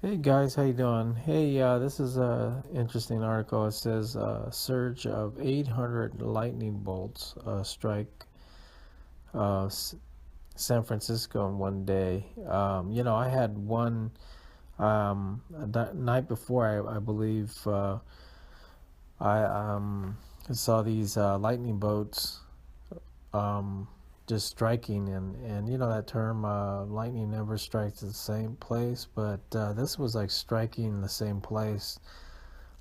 Hey guys, how you doing? Hey, this is a interesting article. It says surge of 800 lightning bolts strike uh, S- San Francisco in one day. I had one the night before. I believe I saw these lightning bolts um, just striking, and you know that term, lightning never strikes the same place, but this was like striking the same place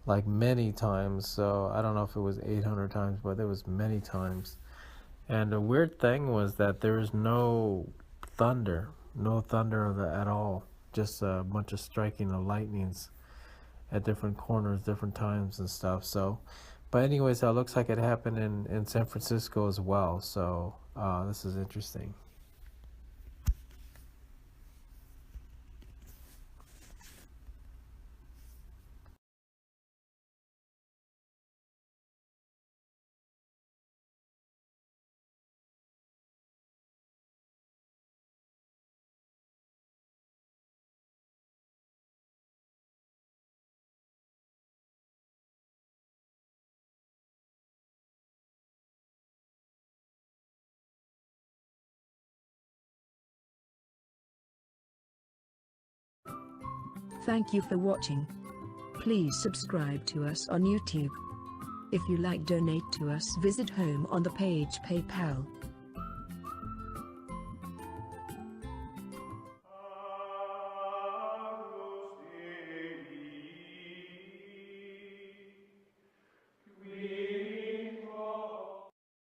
like many times. So I don't know if it was 800 times, but it was many times. And the weird thing was that there was no thunder at all. Just a bunch of striking of lightnings at different corners, different times and stuff. So, but anyways, it looks like it happened in San Francisco as well. So this is interesting. Thank you for watching. Please subscribe to us on YouTube. If you like donate to us, visit home on the page PayPal.